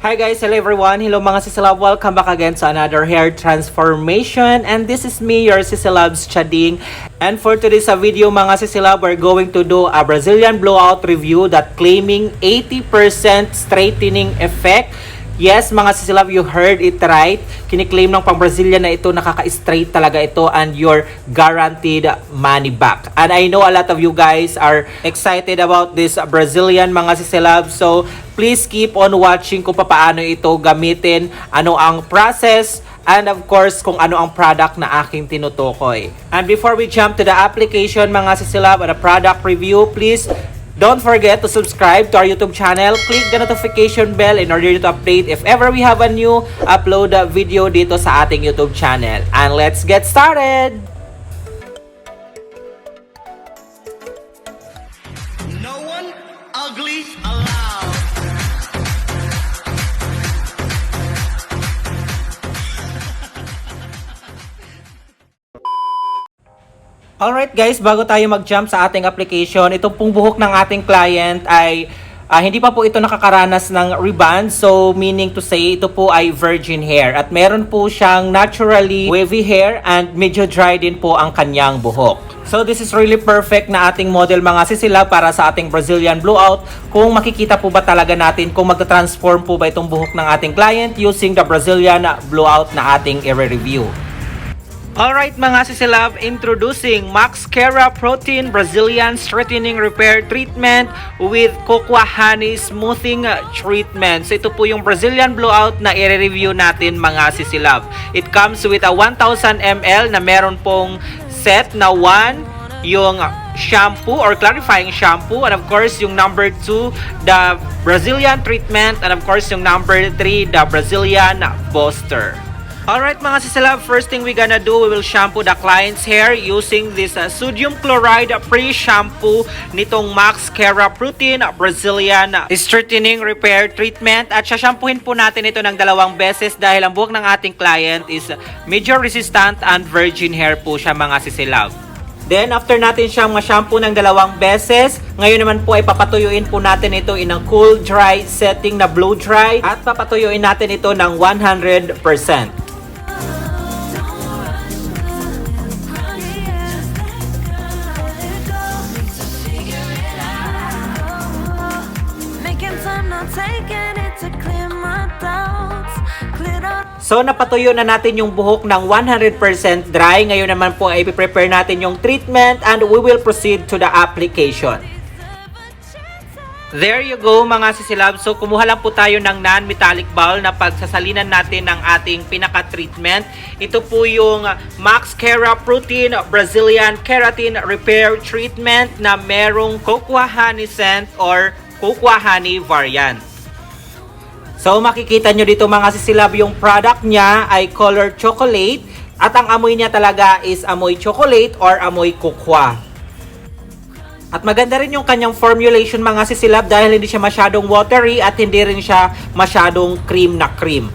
Hi guys, hello everyone. Hello mga sisilab. Welcome back again to another hair transformation. And this is me, your sisilabs Chading. And for today's video mga sisilab, we're going to do a Brazilian blowout review that claiming 80% straightening effect. Yes, mga sisilab, you heard it right. Kiniklaim ng pang-Brazilian na ito, nakaka-straight talaga ito and you're guaranteed money back. And I know a lot of you guys are excited about this Brazilian mga sisilab. So, please keep on watching kung paano ito gamitin, ano ang process, and of course, kung ano ang product na aking tinutukoy. And before we jump to the application mga sisilab and a product review, please don't forget to subscribe to our YouTube channel. Click the notification bell in order to update if ever we have a new upload video dito sa ating YouTube channel. And let's get started! No one ugly allowed. Alright guys, bago tayo mag-jump sa ating application, itong pong buhok ng ating client ay hindi pa po ito nakakaranas ng rebond. So meaning to say, ito po ay virgin hair. At meron po siyang naturally wavy hair and medyo dry din po ang kanyang buhok. So this is really perfect na ating model mga sisila para sa ating Brazilian blowout. Kung makikita po ba talaga natin kung magta-transform po ba itong buhok ng ating client using the Brazilian blowout na ating i-review. Alright mga sisilab, introducing Max Kera Protein Brazilian Straightening Repair Treatment with Cocoa Honey Smoothing Treatment. So ito po yung Brazilian blowout na i-review natin mga sisilab. It comes with a 1000 ml na meron pong set na 1, yung shampoo or clarifying shampoo, and of course yung number 2, the Brazilian treatment, and of course yung number 3, the Brazilian booster. Alright mga sisilab, first thing we gonna do, we will shampoo the client's hair using this sodium chloride pre-shampoo nitong Max Kera Protein Brazilian Straightening Repair Treatment. At shampoohin po natin ito ng 2 beses dahil ang buhok ng ating client is medyo resistant and virgin hair po siya mga sisilab. Then after natin siyang ma-shampoo ng 2 beses, ngayon naman po ay papatuyuin po natin ito in a cool dry setting na blow dry at papatuyuin natin ito ng 100%. So napatuyo na natin yung buhok ng 100% dry. Ngayon naman po ay i-prepare natin yung treatment and we will proceed to the application. There you go mga sisilab. So kumuha lang po tayo ng non-metallic bowl na pagsasalinan natin ng ating pinaka-treatment. Ito po yung Max Kera Protein Brazilian Keratin Repair Treatment na merong cocoa honey scent or cocoa honey variant. So makikita nyo dito mga sisilab, yung product niya ay color chocolate at ang amoy niya talaga is amoy chocolate or amoy cocoa. At maganda rin yung kanyang formulation mga sisilab dahil hindi siya masyadong watery at hindi rin siya masyadong cream na cream.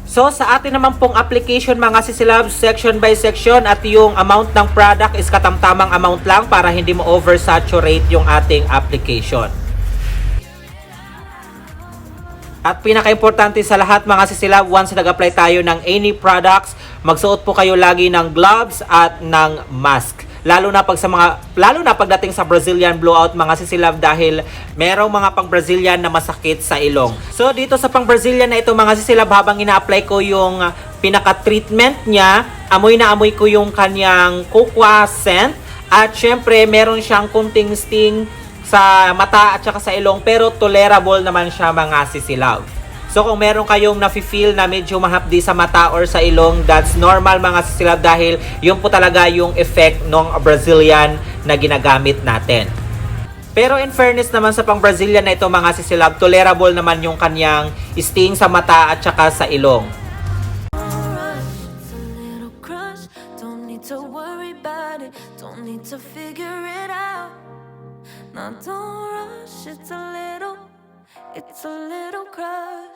So sa atin naman pong application mga sisilab, section by section, at yung amount ng product is katamtamang amount lang para hindi mo oversaturate yung ating application. At pinaka-importante sa lahat mga sisilab, once nag-apply tayo ng any products, magsuot po kayo lagi ng gloves at ng mask. Lalo na pagdating sa Brazilian blowout mga sisilab dahil merong mga pang-Brazilian na masakit sa ilong. So dito sa pang-Brazilian na ito mga sisilab, habang ina-apply ko yung pinaka-treatment niya, amoy na amoy ko yung kanyang cocoa scent at syempre meron siyang kunting sting sa mata at saka sa ilong, pero tolerable naman siya mga sisilab. So kung meron kayong nafe-feel na medyo mahapdi sa mata or sa ilong, that's normal mga sisilab dahil yun po talaga yung effect ng Brazilian na ginagamit natin. Pero in fairness naman sa pang-Brazilian na ito mga sisilab, tolerable naman yung kanyang sting sa mata at saka sa ilong. Now don't rush, it's a little crush.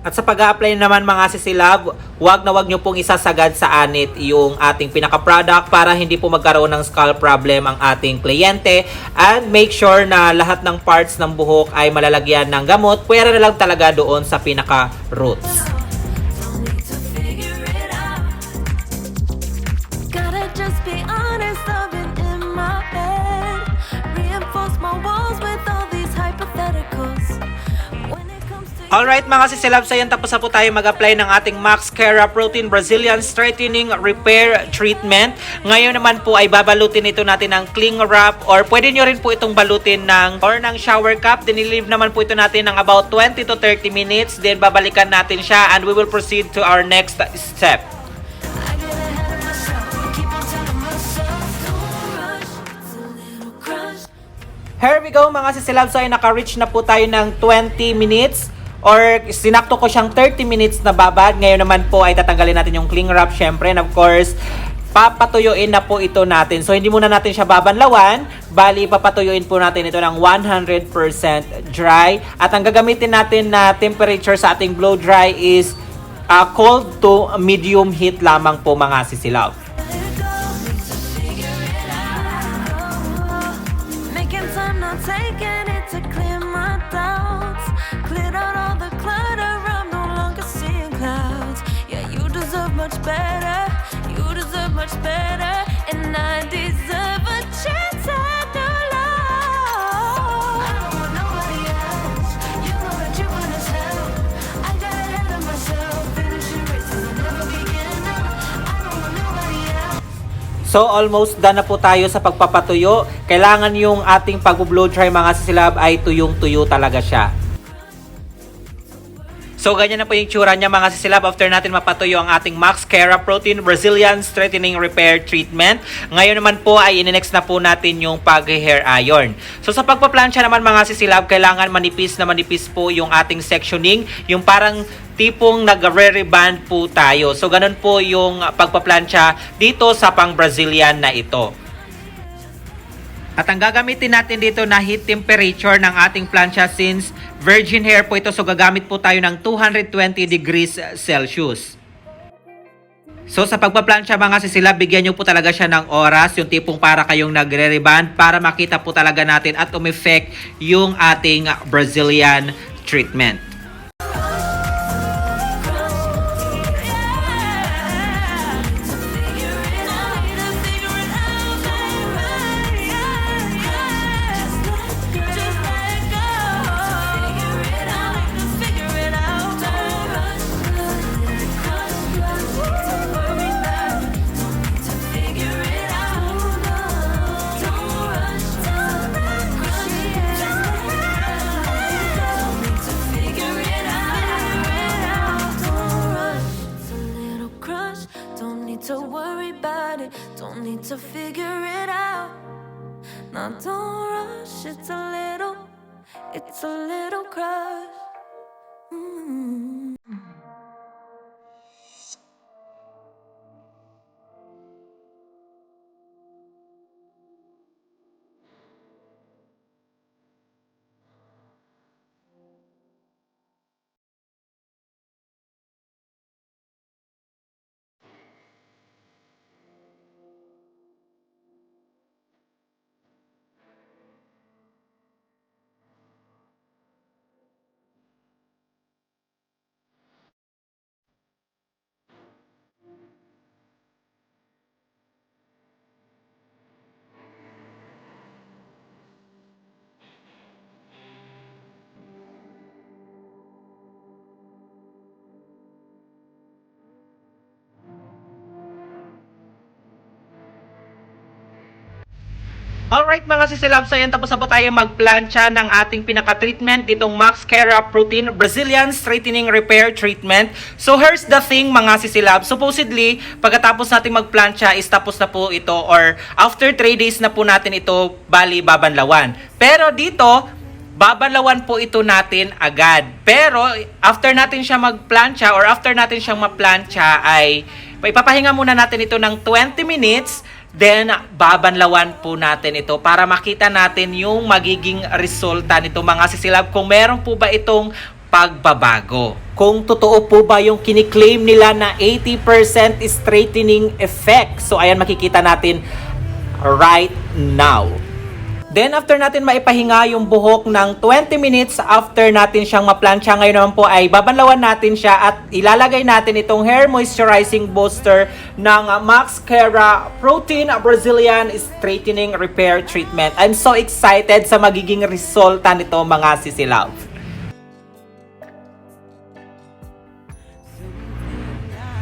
At sa pag-a-apply naman mga sisilab, wag nyo pong isasagad sa anit yung ating pinaka-product para hindi po magkaroon ng scalp problem ang ating kliyente. And make sure na lahat ng parts ng buhok ay malalagyan ng gamot. Pwera na lang talaga doon sa pinaka-roots. Don't need to figure it out. Gotta just be honest, I've been in my head. Reinforce my walls with all these hypotheticals. When it comes to Alright mga sisilab, so yan tapos na po tayo mag-apply ng ating Maxcara Protein Brazilian Straightening Repair Treatment. Ngayon naman po ay babalutin ito natin ng cling wrap or pwede nyo rin po itong balutin ng shower cap. Dinilive naman po ito natin ng about 20 to 30 minutes. Then babalikan natin siya and we will proceed to our next step. I get ahead of myself, keep on telling myself, don't rush, it's a little crush. Here we go mga sisilab, so ay naka-reach na po tayo ng 20 minutes. Or sinakto ko siyang 30 minutes na babad. Ngayon naman po ay tatanggalin natin yung cling wrap syempre. And of course, papatuyuin na po ito natin. So hindi muna natin siya babanlawan. Bali, papatuyuin po natin ito ng 100% dry. At ang gagamitin natin na temperature sa ating blow dry is cold to medium heat lamang po mga sisilab. Making time, not taking it to clear my doubts. Cleared out all the clutter, I'm no longer seeing clouds. Yeah, you deserve much better. You deserve much better. And I deserve a chance at new love. I don't want nobody else. You know that you want as hell. I got ahead of myself. Finishing races will never begin. I don't want nobody else. So almost done na po tayo sa pagpapatuyo. Kailangan yung ating pag-blow dry mga sisilab ay tuyong-tuyo talaga siya. So ganyan na po yung tsura niya mga sisilab after natin mapatuyo ang ating Maxcara Protein Brazilian Straightening Repair Treatment. Ngayon naman po ay ininext na po natin yung pag-hair iron. So sa pagpaplansya naman mga sisilab, kailangan manipis na manipis po yung ating sectioning. Yung parang tipong nag-re-reband po tayo. So ganun po yung pagpaplansya dito sa pang Brazilian na ito. At ang gagamitin natin dito na heat temperature ng ating plancha since virgin hair po ito, so gagamit po tayo ng 220 degrees Celsius. So sa pagpaplansya mga sisilab, bigyan nyo po talaga siya ng oras, yung tipong para kayong nagre-reband para makita po talaga natin at umeffect yung ating Brazilian treatment. To worry about it, don't need to figure it out. Now don't rush, it's a little crush. Mm. Alright mga sisilab, so yan tapos na po tayo magplancha ng ating pinaka-treatment ditong Maxcara Protein Brazilian Straightening Repair Treatment. So here's the thing mga sisilab, supposedly pagkatapos natin magplancha is tapos na po ito or after 3 days na po natin ito bali babanlawan. Pero dito, babanlawan po ito natin agad. Pero after natin siya magplancha or after natin siyang maplancha ay ipapahinga muna natin ito ng 20 minutes. Then, babanlawan po natin ito para makita natin yung magiging resulta nito mga sisilab. Kung meron po ba itong pagbabago. Kung totoo po ba yung kiniklaim nila na 80% straightening effect. So ayan, makikita natin right now. Then after natin maipahinga yung buhok ng 20 minutes after natin siyang maplansya, ngayon naman po ay babanlawan natin siya at ilalagay natin itong hair moisturizing booster ng Maxcara Protein Brazilian Straightening Repair Treatment. I'm so excited sa magiging resulta nito, mga sisilaw.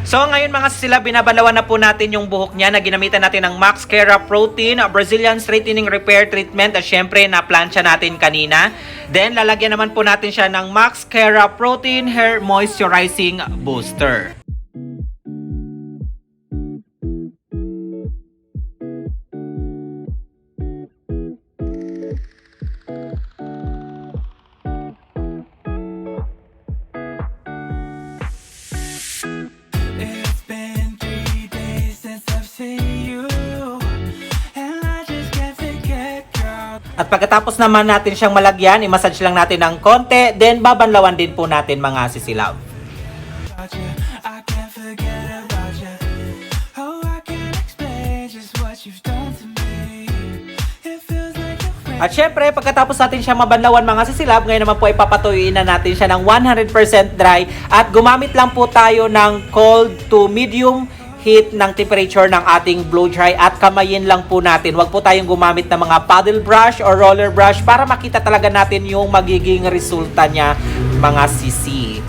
So ngayon mga sila, binabalawan na po natin yung buhok niya na ginamitan natin ng Maxcara Protein Brazilian Straightening Repair Treatment at syempre na plancha natin kanina. Then lalagyan naman po natin siya ng Maxcara Protein Hair Moisturizing Booster. At pagkatapos naman natin siyang malagyan, i-massage lang natin ng konti, then babanlawan din po natin, mga sisilaw. At syempre, pagkatapos natin siya mabanlawan, mga sisilab, ngayon naman po ay papatuyuin na natin siya ng 100% dry at gumamit lang po tayo ng cold to medium heat ng temperature ng ating blow dry at kamayin lang po natin. Huwag po tayong gumamit ng mga paddle brush or roller brush para makita talaga natin yung magiging resulta niya, mga sisi.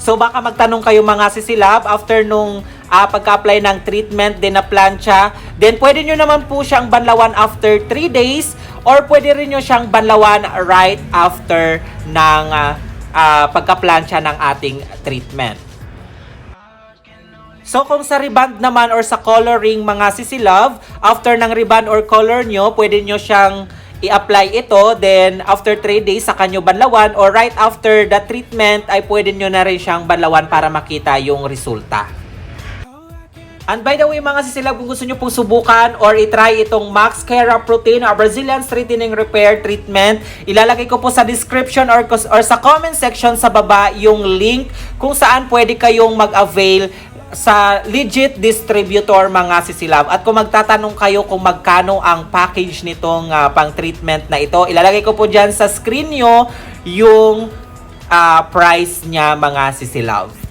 So baka magtanong kayo, mga sisilab, after nung pagka-apply ng treatment din na plancha, then pwede nyo naman po siyang banlawan after 3 days or pwede rin nyo siyang banlawan right after ng pagka-plancha ng ating treatment. So kung sa reband naman or sa coloring, mga sisilove, after ng reband or color nyo, pwede nyo siyang i-apply ito, then after 3 days saka nyo banlawan or right after the treatment ay pwede nyo na rin siyang banlawan para makita yung resulta. And by the way, mga sisilab, kung gusto nyo pong subukan or itry itong Maxcara Protein Brazilian Straightening Repair Treatment, ilalagay ko po sa description or sa comment section sa baba yung link kung saan pwede kayong mag-avail sa legit distributor, mga sisilab. At kung magtatanong kayo kung magkano ang package nitong pang-treatment na ito, ilalagay ko po dyan sa screen nyo yung price niya, mga sisilab.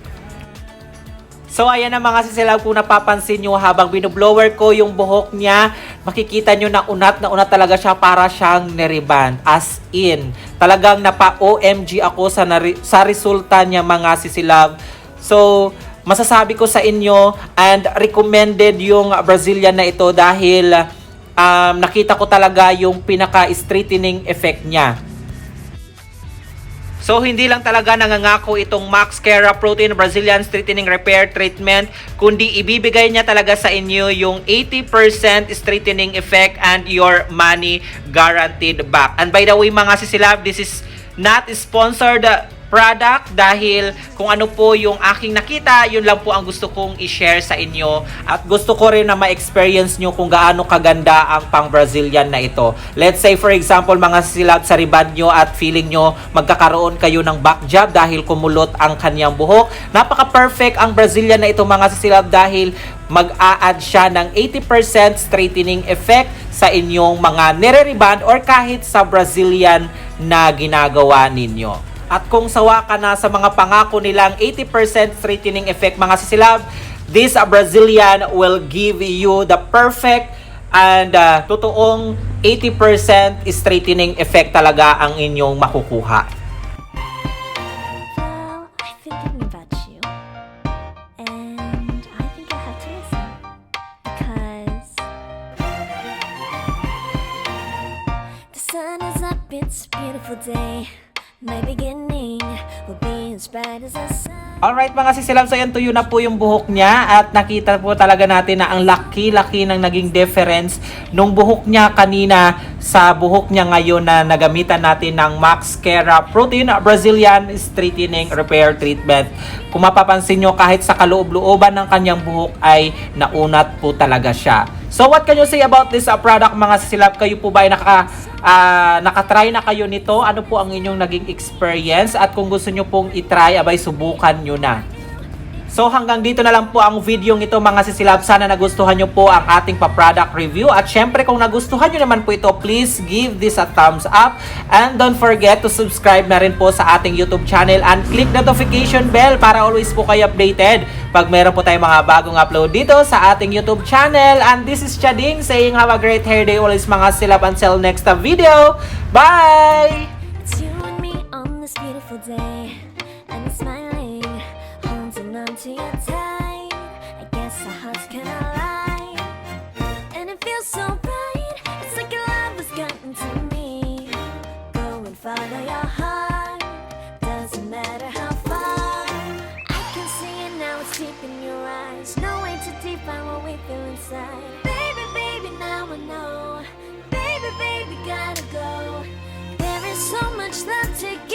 So ayan na, mga sisilab, kung napapansin nyo habang binublower ko yung buhok niya, makikita nyo na unat talaga siya, para siyang niriband. As in, talagang napa-OMG ako sa resulta niya, mga sisilab. So masasabi ko sa inyo and recommended yung Brazilian na ito dahil nakita ko talaga yung pinaka-straightening effect niya. So hindi lang talaga nangangako itong Maxcara Protein Brazilian Straightening Repair Treatment, kundi ibibigay niya talaga sa inyo yung 80% straightening effect and your money guaranteed back. And by the way, mga sisilab, this is not sponsored product dahil kung ano po yung aking nakita, yun lang po ang gusto kong i-share sa inyo at gusto ko rin na ma-experience nyo kung gaano kaganda ang pang Brazilian na ito. Let's say for example, mga silab, sa riband nyo at feeling nyo magkakaroon kayo ng back job dahil kumulot ang kanyang buhok. Napaka-perfect ang Brazilian na ito, mga silab, dahil mag-a-add siya ng 80% straightening effect sa inyong mga nire-reband or kahit sa Brazilian na ginagawa ninyo. At kung sawa ka na sa mga pangako nilang 80% straightening effect, mga sisilab, this Brazilian will give you the perfect and totoong 80% straightening effect talaga ang inyong makukuha. Well, I've been thinking about you, and I think I have to listen because the sun is up, it's a beautiful day. My beginning will be as bright as the sun. Alright, mga sisilab, so yan, tuyo na po yung buhok niya at nakita po talaga natin na ang laki-laki ng naging difference nung buhok niya kanina sa buhok niya ngayon na nagamitan natin ng Maxcara Protein Brazilian Straightening Repair Treatment. Kung mapapansin nyo, kahit sa kaloob-looban ng kanyang buhok ay naunat po talaga siya. So what can you say about this product mga sisilap? Kayo po ba ay nakatry na kayo nito? Ano po ang inyong naging experience? At kung gusto nyo pong itry, abay subukan nyo na. So hanggang dito na lang po ang video ito mga sisilab. Sana nagustuhan nyo po ang ating pa-product review. At syempre kung nagustuhan nyo naman po ito, please give this a thumbs up. And don't forget to subscribe na rin po sa ating YouTube channel and click notification bell para always po kayo updated pag meron po tayong mga bagong upload dito sa ating YouTube channel. And this is Chading saying have a great hair day always mga silab until next video. Bye! It's you and me on this beautiful day, and it's smiling, holding on to your tight. I guess our hearts can align, and it feels so right. It's like your love has gotten to me. Go and follow your heart, doesn't matter how far. I can see it now, it's deep in your eyes. No way to define what we feel inside. Baby, baby, now I know. Baby, baby, gotta go. There is so much left to give.